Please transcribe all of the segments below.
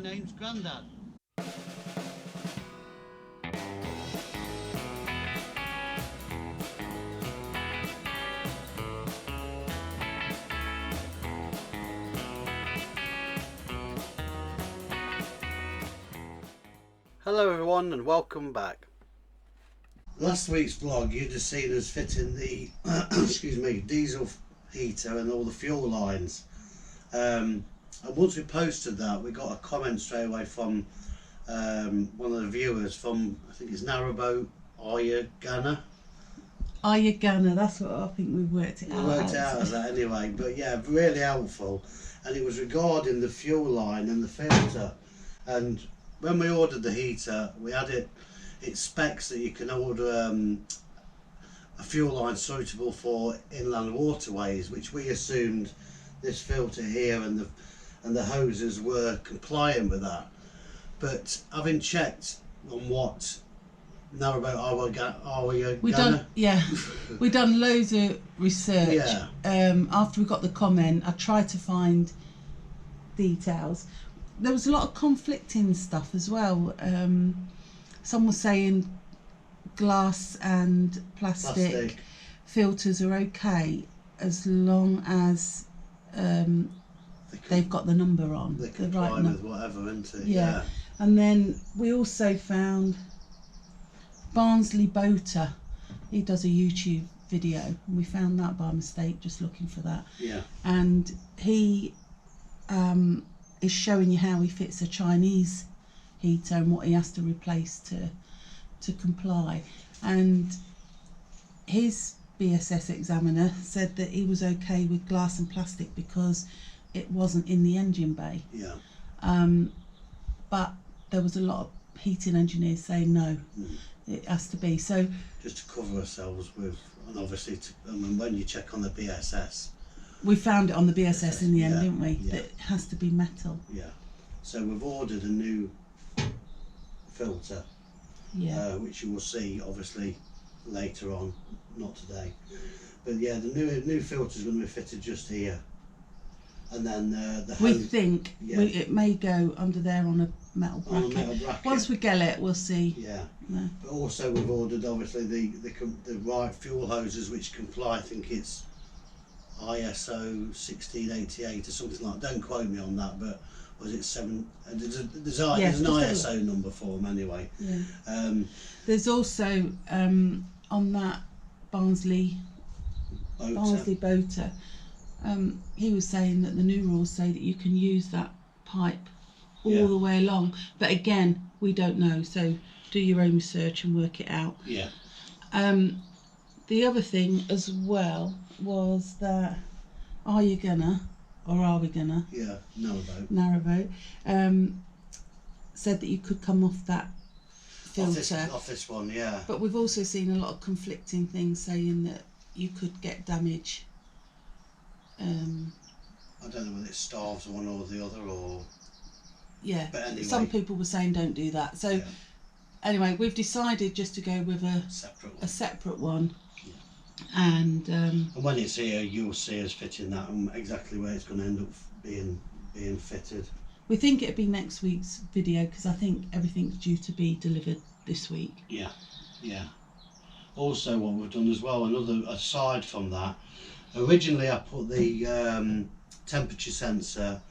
My name's Grandad. Hello everyone and welcome back. Last week's vlog you'd have seen us fitting the excuse me, diesel heater and all the fuel lines, and once we posted that we got a comment straight away from one of the viewers from, I think it's Narrowboat, Are you Gonna? That's what I think we worked it out. We worked it out as that anyway, but yeah, really helpful. And it was regarding the fuel line and the filter. And when we ordered the heater, we had it specs that you can order a fuel line suitable for inland waterways, which we assumed this filter here and the hoses were compliant with that. But having checked on what Narrowboat Are we Gonna? We've done loads of research. Yeah. After we got the comment, I tried to find details. There was a lot of conflicting stuff as well. Some were saying glass and plastic filters are okay as long as they've got the number on. They comply with whatever, isn't it? Yeah. And then we also found Barnsley Boater. He does a YouTube video, and we found that by mistake just looking for that. Yeah. And he is showing you how he fits a Chinese heater and what he has to replace to comply. And his BSS examiner said that he was okay with glass and plastic because it wasn't in the engine bay. Yeah. But there was a lot of heating engineers saying no, it has to be. So just to cover ourselves with, and obviously when you check on the BSS, we found it on the BSS in the end, didn't we? Yeah. That it has to be metal. Yeah. So we've ordered a new filter, which you will see obviously later on, not today. But yeah, the new filter is going to be fitted just here, and then the hose, we think it may go under there on a metal bracket. On a metal bracket. Once we get it, we'll see. Yeah. No. But also we've ordered obviously the right fuel hoses which comply. I think it's ISO 1688 or something like that. Don't quote me on that, but was it 7? There's an ISO number for them anyway. Yeah. There's also on that Barnsley Boater, he was saying that the new rules say that you can use that pipe all the way along, but again we don't know, so do your own research and work it out. Yeah. The other thing as well was that Are we gonna? Yeah, Narrowboat. Said that you could come off that filter. Off this one, yeah. But we've also seen a lot of conflicting things saying that you could get damage. I don't know whether it starves one or the other, or but anyway, some people were saying don't do that. So anyway, we've decided just to go with a separate one. Yeah. And when it's here, you'll see us fitting that and exactly where it's going to end up being fitted. We think it'll be next week's video because I think everything's due to be delivered this week. Yeah, yeah. Also, what we've done as well, aside from that, originally I put the temperature sensor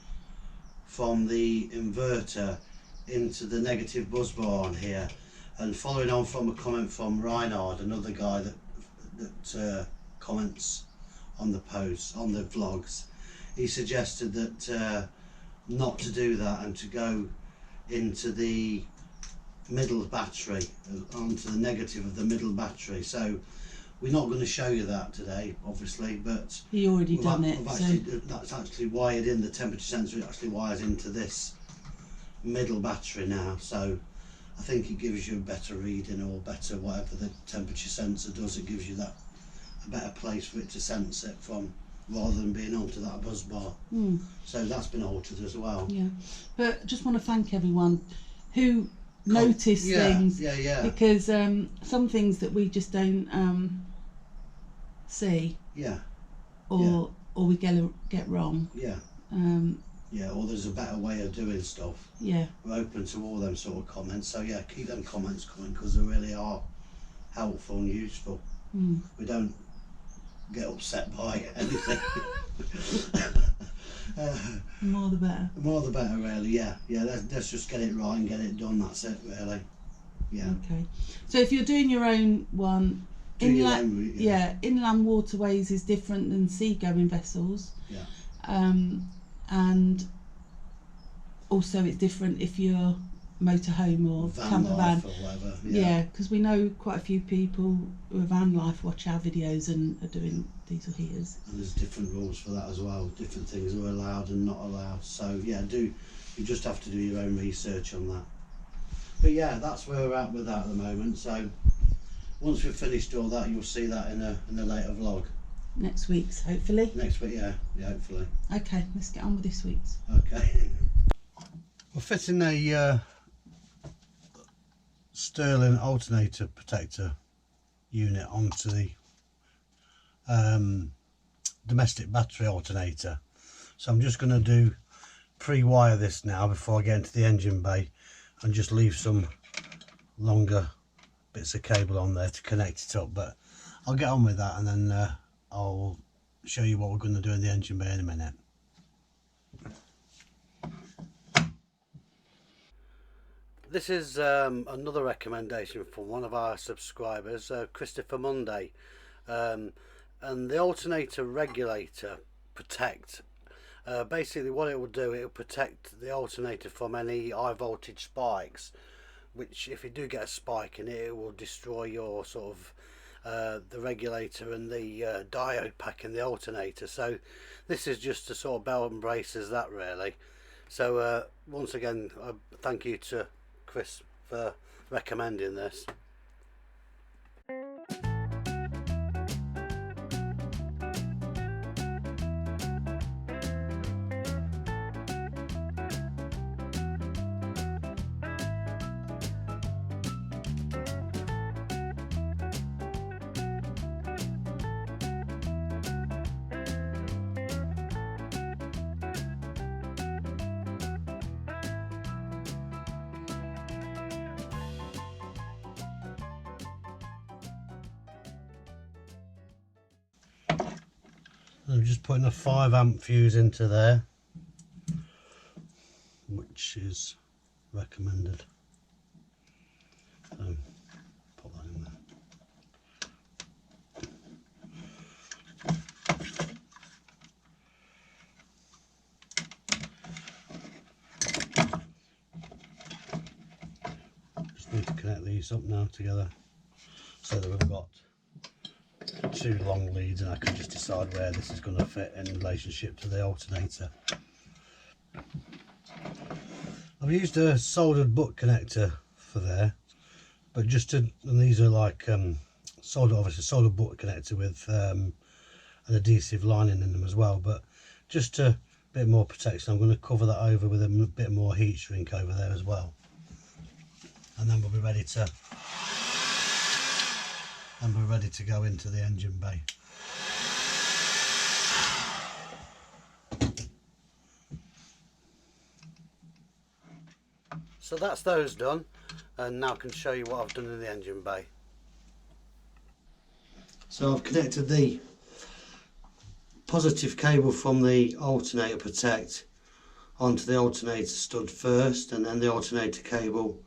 from the inverter into the negative bus bar on here, and following on from a comment from Reinhard, another guy that comments on the posts, on the vlogs, he suggested that not to do that and to go into the middle battery, onto the negative of the middle battery. So we're not going to show you that today, obviously, but he already done it. That's actually wired in, the temperature sensor actually wires into this middle battery now, so I think it gives you a better reading, or better whatever the temperature sensor does, it gives you that a better place for it to sense it from, rather than being onto that buzz bar. So that's been altered as well. Yeah, but just want to thank everyone who noticed things, because some things that we just don't see, or we get wrong. Yeah, or there's a better way of doing stuff. Yeah. We're open to all them sort of comments. So yeah, keep them comments coming because they really are helpful and useful. We don't get upset by anything. The more the better. The more the better, really. Yeah, let's just get it right and get it done. That's it, really. Yeah. Okay. So if you're doing your own one, Do your own route, yeah. inland waterways is different than seagoing vessels. Yeah. And also it's different if you're motorhome or camper van. Or whatever. Yeah, because we know quite a few people who are van life watch our videos and are doing diesel heaters. And there's different rules for that as well. Different things are allowed and not allowed. So yeah, you just have to do your own research on that. But yeah, that's where we're at with that at the moment. So once we've finished all that, you'll see that in a later vlog. Next week's, hopefully. Next week, yeah, hopefully. Okay, let's get on with this week's. Okay. We're fitting a Sterling alternator protector unit onto the domestic battery alternator. So I'm just going to do pre-wire this now before I get into the engine bay and just leave some longer bits of cable on there to connect it up, but I'll get on with that and then I'll show you what we're going to do in the engine bay in a minute. This is another recommendation from one of our subscribers, Christopher Monday, and the alternator regulator protect. Basically what it will do, it will protect the alternator from any high voltage spikes, which if you do get a spike in it, it will destroy your sort of the regulator and the diode pack in the alternator. So this is just a sort of belt and braces that really. So once again, thank you to Chris for recommending this. I'm just putting a 5 amp fuse into there, which is recommended. So put that in there. Just need to connect these up now together so that we've got 2 long leads and I can just decide where this is going to fit in relationship to the alternator. I've used a soldered butt connector for there, but and these are like obviously soldered butt connector with an adhesive lining in them as well, but just a bit more protection. I'm going to cover that over with a bit more heat shrink over there as well, and then we'll be ready to go into the engine bay. So that's those done, and now I can show you what I've done in the engine bay. So I've connected the positive cable from the alternator protect onto the alternator stud first, and then the alternator cable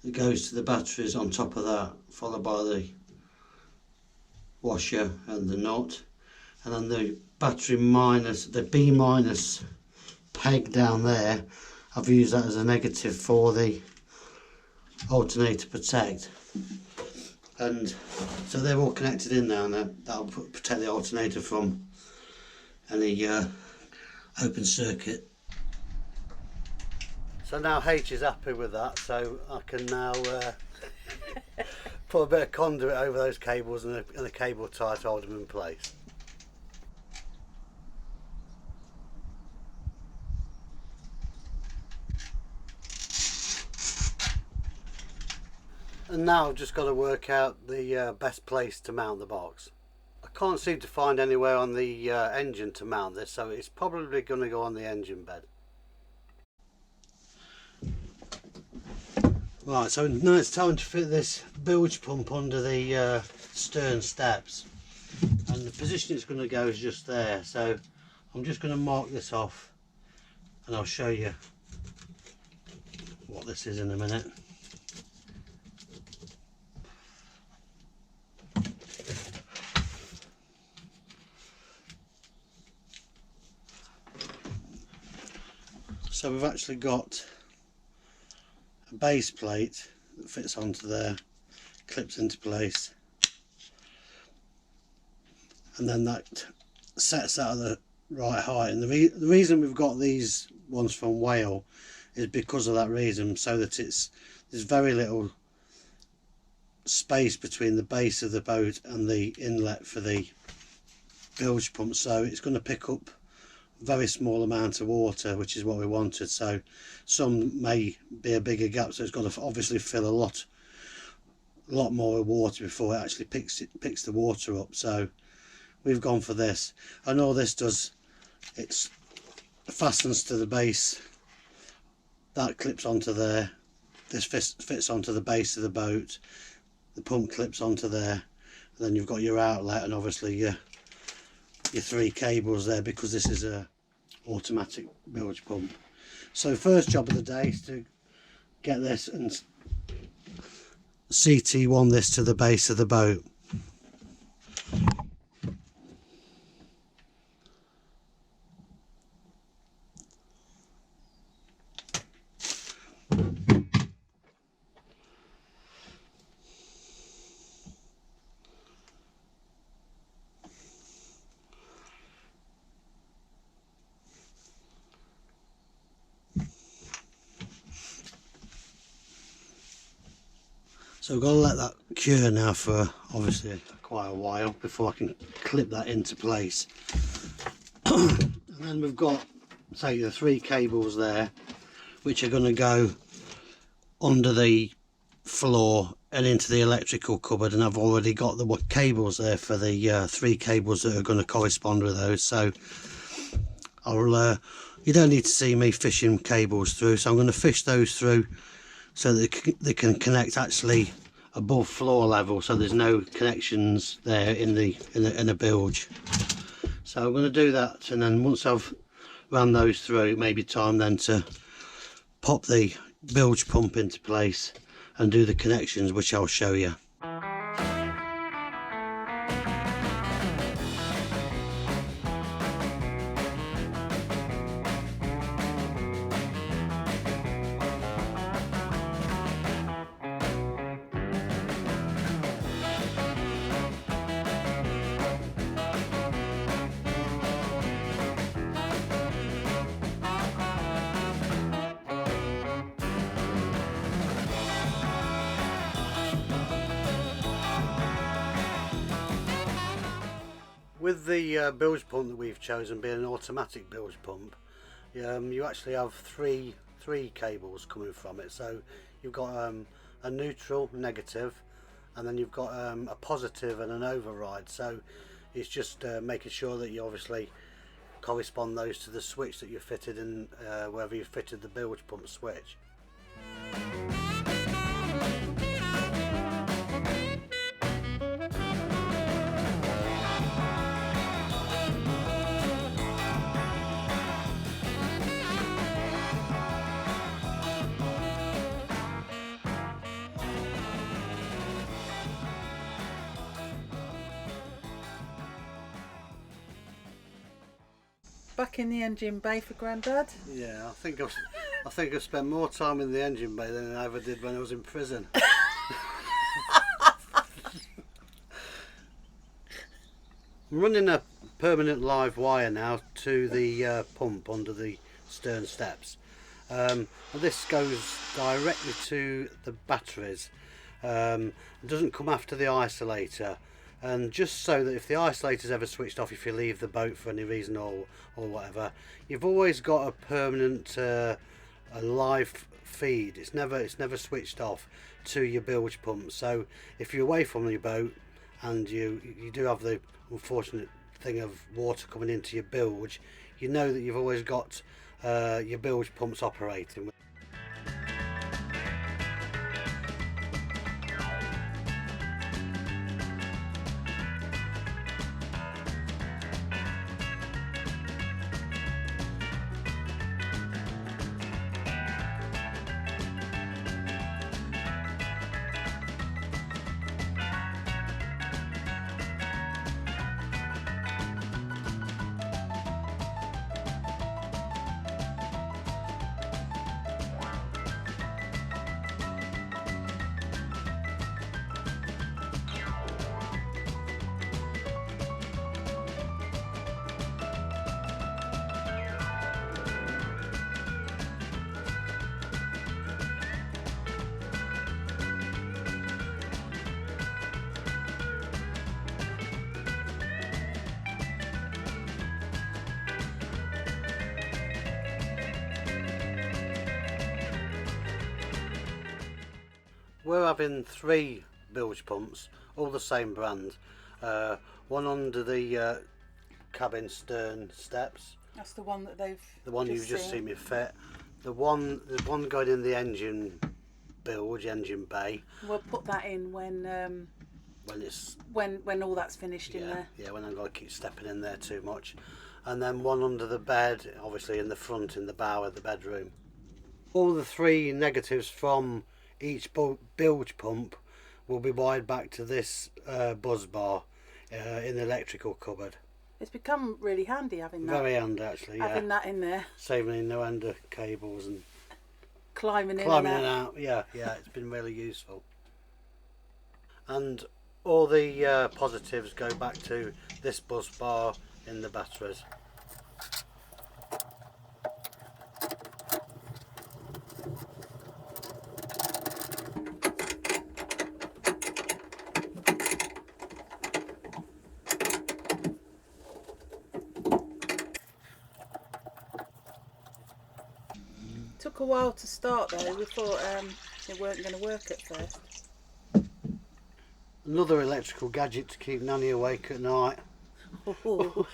that goes to the batteries on top of that, followed by the washer and the nut, and then the battery minus, the B minus peg down there, I've used that as a negative for the alternator protect, and so they're all connected in now, and that'll protect the alternator from any open circuit. So now H is happy with that, so I can now put a bit of conduit over those cables and a cable tie to hold them in place. And now I've just got to work out the best place to mount the box. I can't seem to find anywhere on the engine to mount this, so it's probably going to go on the engine bed. Right, so now it's time to fit this bilge pump under the stern steps, and the position it's going to go is just there. So I'm just going to mark this off and I'll show you what this is in a minute. So we've actually got a base plate that fits onto there, clips into place, and then that sets out of the right height. And the reason we've got these ones from Whale is because of that reason, so that there's very little space between the base of the boat and the inlet for the bilge pump, so it's going to pick up very small amount of water, which is what we wanted. So some may be a bigger gap, so it's got to obviously fill a lot more water before it actually picks the water up. So we've gone for this, and all this does, it fastens to the base, that clips onto there, this fits onto the base of the boat, the pump clips onto there, and then you've got your outlet and obviously your 3 cables there, because this is a automatic bilge pump. So first job of the day is to get this and CT1 this to the base of the boat. So we've got to let that cure now for obviously quite a while before I can clip that into place. And then we've got, say, the 3 cables there, which are going to go under the floor and into the electrical cupboard, and I've already got the cables there for the 3 cables that are going to correspond with those. So you don't need to see me fishing cables through, so I'm going to fish those through so that they can connect actually above floor level, so there's no connections there in a bilge. So I'm going to do that, and then once I've ran those through, it may be time then to pop the bilge pump into place and do the connections, which I'll show you. With the bilge pump that we've chosen being an automatic bilge pump, you actually have three cables coming from it. So you've got a neutral, negative, and then you've got a positive and an override. So it's just making sure that you obviously correspond those to the switch that you fitted in, wherever you fitted the bilge pump switch. Back in the engine bay for Grandad. Yeah, I think I've spent more time in the engine bay than I ever did when I was in prison. I'm running a permanent live wire now to the pump under the stern steps. This goes directly to the batteries. It doesn't come after the isolator, and just so that if the isolator's ever switched off, if you leave the boat for any reason or whatever, you've always got a permanent a live feed. It's never switched off to your bilge pump. So if you're away from your boat and you do have the unfortunate thing of water coming into your bilge, you know that you've always got your bilge pumps operating. we're having 3 bilge pumps, all the same brand. One under the cabin stern steps. That's the one that they've. The one you've just seen me fit. The one going in the engine bilge, engine bay. We'll put that in when it's when all that's finished in there. Yeah, when I'm going to keep stepping in there too much. And then one under the bed, obviously in the front, in the bow of the bedroom. All the 3 negatives from each bilge pump will be wired back to this buzz bar in the electrical cupboard. It's become really handy having that. Very handy actually, yeah. Having that in there. Saving no end of cables and climbing in and and out. Yeah, it's been really useful. And all the positives go back to this bus bar in the batteries. Took a while to start though. We thought it weren't going to work at first. Another electrical gadget to keep Nanny awake at night. Oh,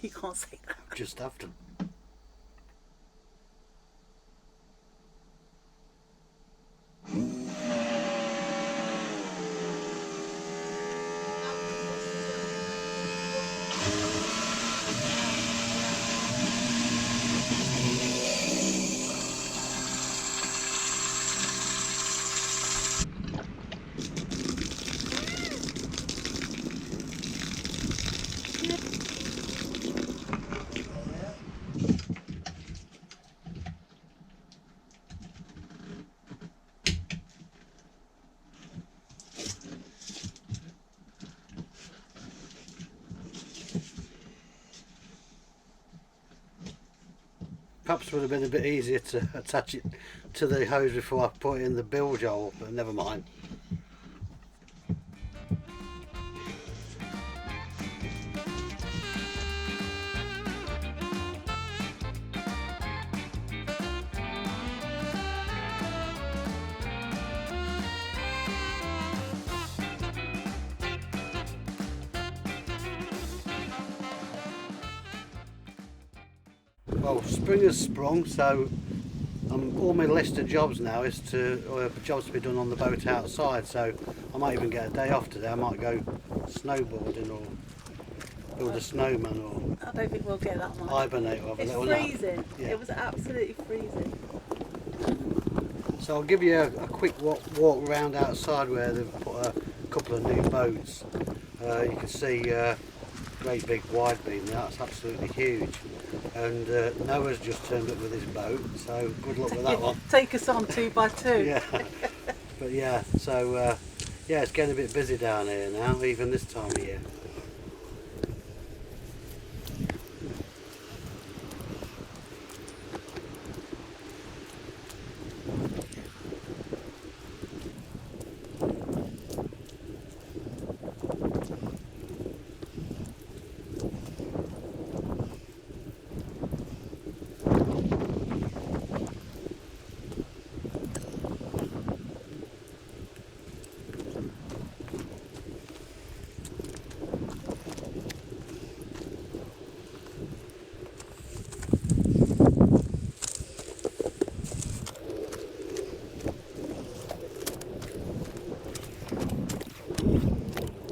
you can't say that. Just after. Perhaps would have been a bit easier to attach it to the hose before I put it in the bilge hole, but never mind. Well, spring has sprung, so all my list of jobs now is jobs to be done on the boat outside. So I might even get a day off today. I might go snowboarding or build a snowman or I don't think we'll get that much. hibernate or have a It's little nap. freezing. Yeah. It was absolutely freezing. So I'll give you a quick walk around outside where they've put a couple of new boats. You can see great big wide beam there. That's absolutely huge. And Noah's just turned up with his boat, so good luck with that one. Take us on 2x2. Yeah, but yeah, so yeah, it's getting a bit busy down here now, even this time of year.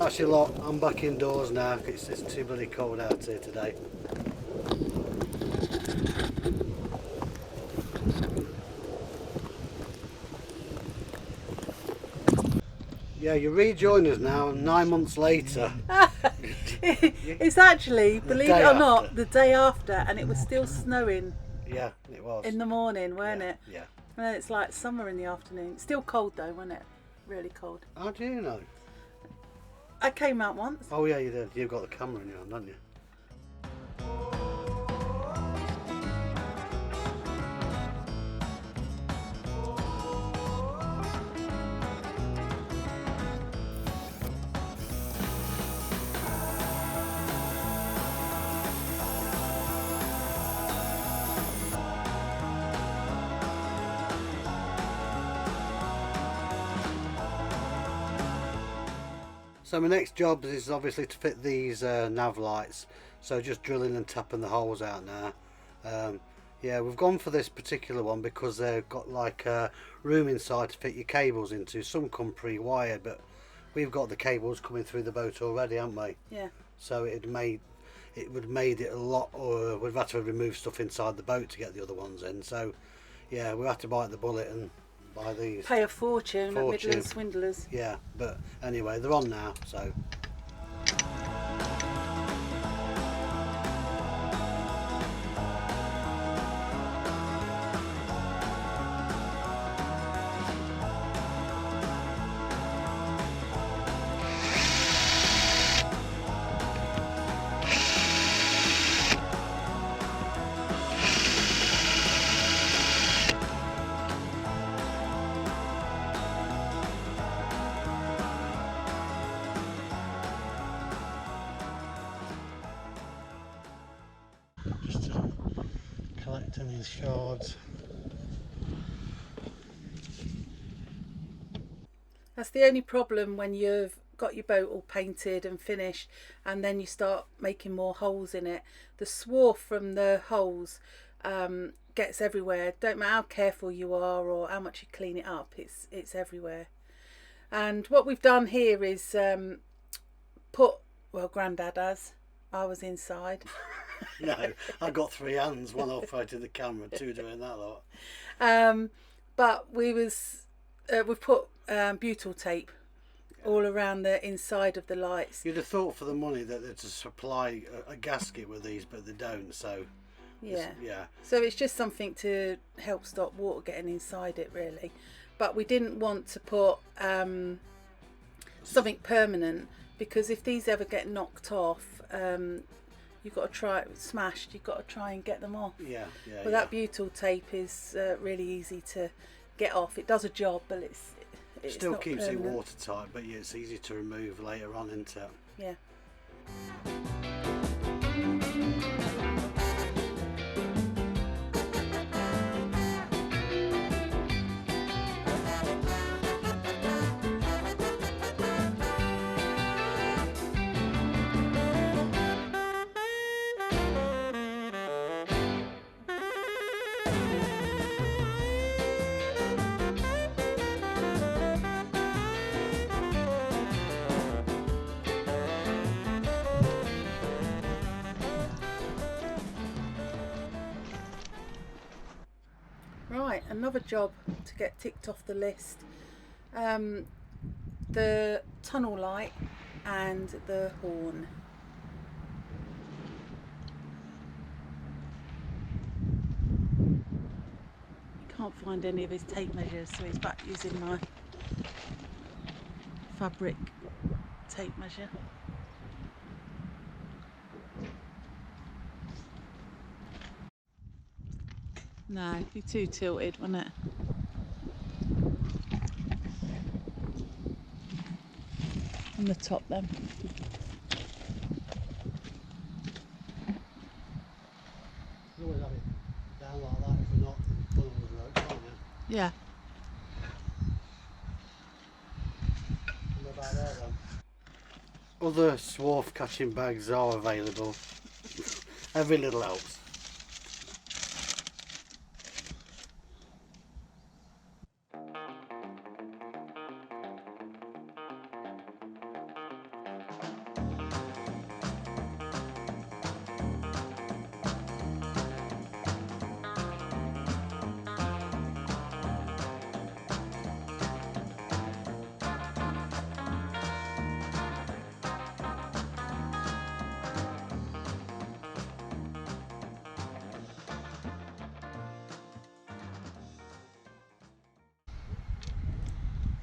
Actually, look, I'm back indoors now. It's too bloody cold out here today. Yeah, you rejoin us now 9 months later. It's actually, believe it or after. not, the day after, and it was still snowing Yeah, it was. in the morning, weren't yeah, it? Yeah. And then it's like summer in the afternoon. Still cold though, wasn't it? Really cold. How do you know? I came out once. Oh yeah, you did. You've got the camera in your hand, haven't you? So my next job is obviously to fit these nav lights. So just drilling and tapping the holes out now. Yeah, we've gone for this particular one because they've got like a room inside to fit your cables into. Some come pre-wired, but we've got the cables coming through the boat already, haven't we? Yeah. So it would have made it a lot, or we've had to remove stuff inside the boat to get the other ones in. So yeah, we had to bite the bullet and buy these. Pay a fortune at Midland Swindlers. Yeah, but anyway, they're on now, so. Just collecting these shards. That's the only problem when you've got your boat all painted and finished and then you start making more holes in it. The swarf from the holes gets everywhere. Don't matter how careful you are or how much you clean it up, it's everywhere. And what we've done here is Grandad has. I was inside. No, I got 3 hands, one operating the camera, 2 doing that lot. But we've put butyl tape all around the inside of the lights. You'd have thought for the money that they'd supply a gasket with these, but they don't. So yeah. Yeah. So it's just something to help stop water getting inside it, really. But we didn't want to put something permanent, because if these ever get knocked off, you've got to try it smashed. You've got to try and get them off. Yeah. But that butyl tape is really easy to get off. It does a job, but it's still not keeps permanent. it watertight, but yeah, it's easy to remove later on, isn't it? Yeah. Right, another job to get ticked off the list. The tunnel light and the horn. Can't find any of his tape measures, so he's back using my fabric tape measure. No, it'd be too tilted, wouldn't it? On the top then. You always have it down like that if we're not done with the rope, can't you? Yeah. What about there then? Other swarf catching bags are available. Every little helps.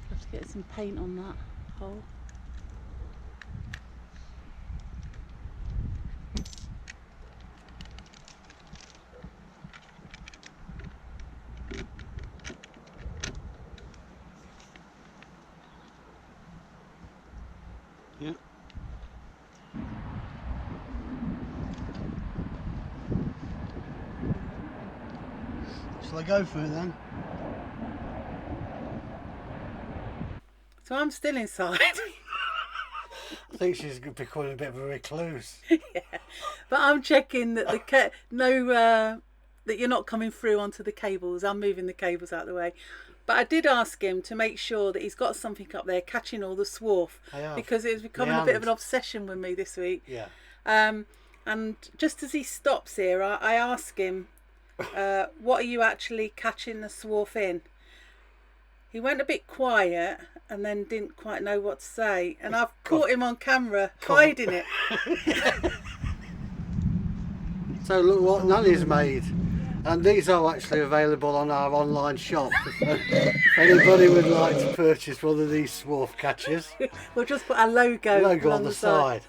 Have to get some paint on that hole. Yeah. Shall I go for it then? So I'm still inside. I think she's becoming a bit of a recluse. But I'm checking that that you're not coming through onto the cables. I'm moving the cables out of the way. But I did ask him to make sure that he's got something up there catching all the swarf, because it's becoming a bit of an obsession with me this week. Yeah. And just as he stops here, I ask him, what are you actually catching the swarf in? He went a bit quiet and then didn't quite know what to say. And I've caught him on camera hiding it. So look what Nanny's made. And these are actually available on our online shop. If anybody would like to purchase one of these swarf catchers. We'll just put our logo On the side.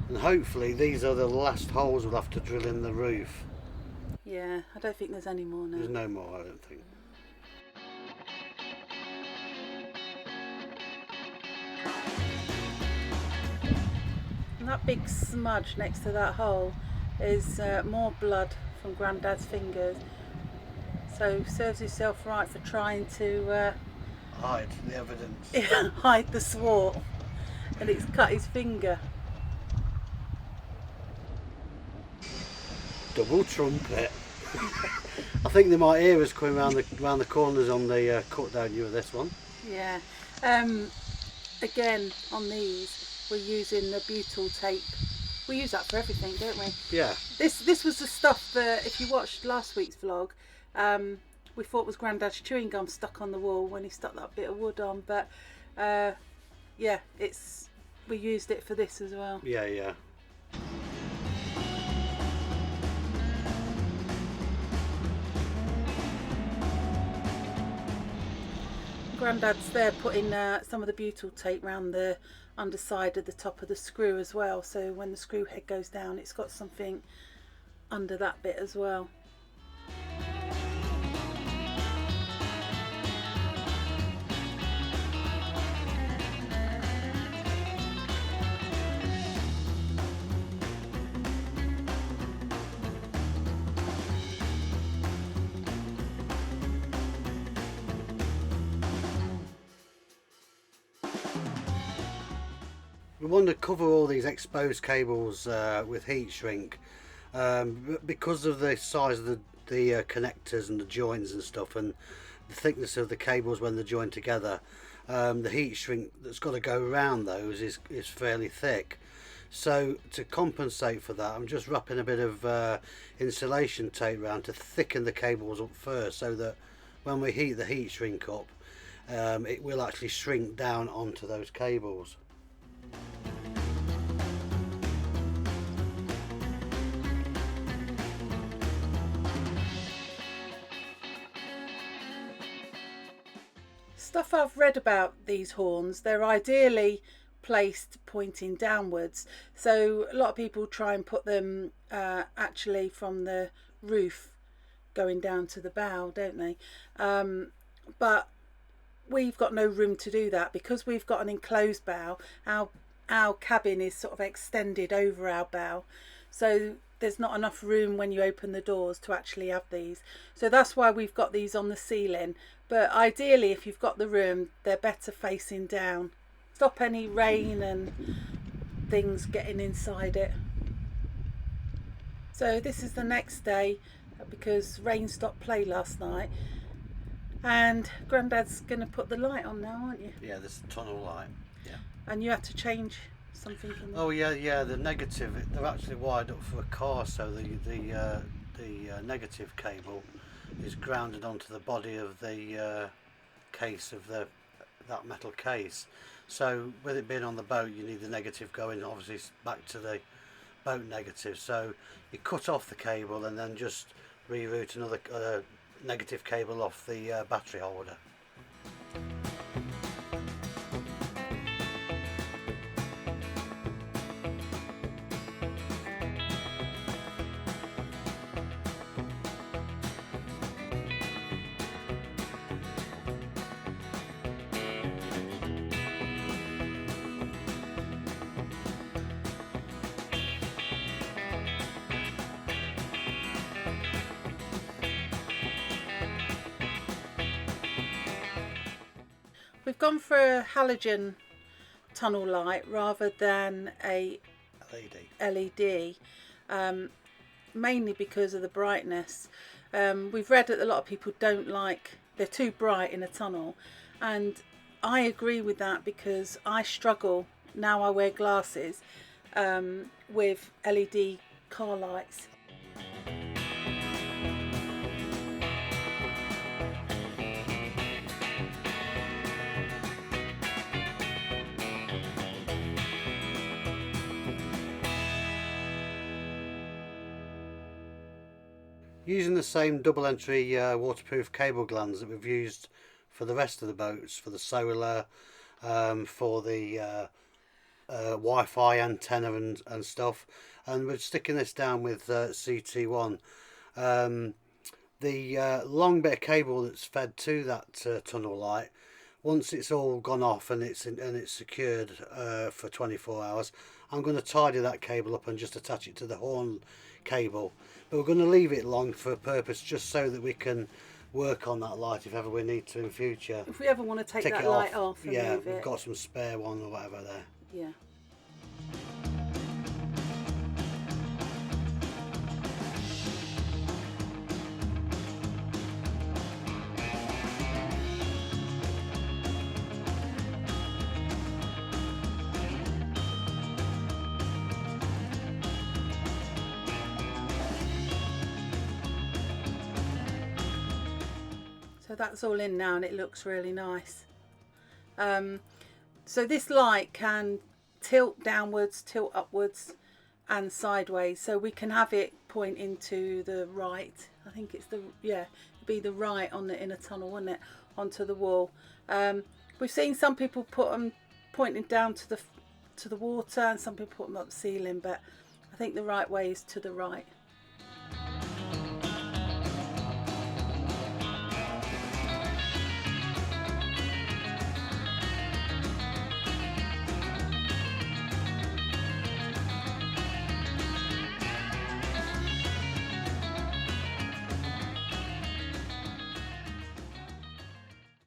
And hopefully these are the last holes we'll have to drill in the roof. Yeah, I don't think there's any more now. There's no more, I don't think. And that big smudge next to that hole is more blood from Grandad's fingers. So serves himself right for trying to hide the evidence. Hide the swarf, and it's cut his finger. Double trumpet. I think they might hear us coming round the corners on the cut, don't you, with this one? Yeah. Again, on these, we're using the butyl tape. We use that for everything, don't we? Yeah. This was the stuff that, if you watched last week's vlog, we thought was Grandad's chewing gum stuck on the wall when he stuck that bit of wood on. But yeah, we used it for this as well. Yeah, yeah. Grandad's there putting some of the butyl tape around the underside of the top of the screw as well, so when the screw head goes down it's got something under that bit as well. We want to cover all these exposed cables with heat shrink because of the size of the connectors and the joints and stuff, and the thickness of the cables when they're joined together. The heat shrink that's got to go around those is fairly thick. So to compensate for that, I'm just wrapping a bit of insulation tape around to thicken the cables up first, so that when we heat the heat shrink up, it will actually shrink down onto those cables. stuff I've read about these horns, they're ideally placed pointing downwards. So a lot of people try and put them actually from the roof going down to the bow, don't they? But we've got no room to do that because we've got an enclosed bow. Our cabin is sort of extended over our bow, so there's not enough room when you open the doors to actually have these. So that's why we've got these on the ceiling. But ideally, if you've got the room, they're better facing down. Stop any rain and things getting inside it. So this is the next day because rain stopped play last night. And Grandad's going to put the light on now, aren't you? Yeah, this tunnel light. Yeah. And you have to change something from the... Oh yeah. The negative. They're actually wired up for a car, so the negative cable is grounded onto the body of the case of that metal case. So with it being on the boat, you need the negative going obviously back to the boat negative. So you cut off the cable and then just reroute another negative cable off the battery holder. We've gone for a halogen tunnel light rather than a LED, mainly because of the brightness. We've read that a lot of people don't like, they're too bright in a tunnel, and I agree with that because I struggle, now I wear glasses, with LED car lights. Using the same double entry waterproof cable glands that we've used for the rest of the boats, for the solar, for the Wi-Fi antenna and stuff, and we're sticking this down with CT1. The long bit of cable that's fed to that tunnel light, once it's all gone off and it's secured for 24 hours, I'm going to tidy that cable up and just attach it to the horn cable. But we're going to leave it long for a purpose, just so that we can work on that light if ever we need to in future. If we ever want to take that light off and yeah, move it. we've got some spare one or whatever there. Yeah. So that's all in now and it looks really nice. So this light can tilt downwards, tilt upwards and sideways, so we can have it pointing to the right. I think it's the, yeah, it'd be the right on the inner tunnel, wouldn't it, onto the wall. We've seen some people put them pointing down to the water and some people put them up the ceiling, but I think the right way is to the right.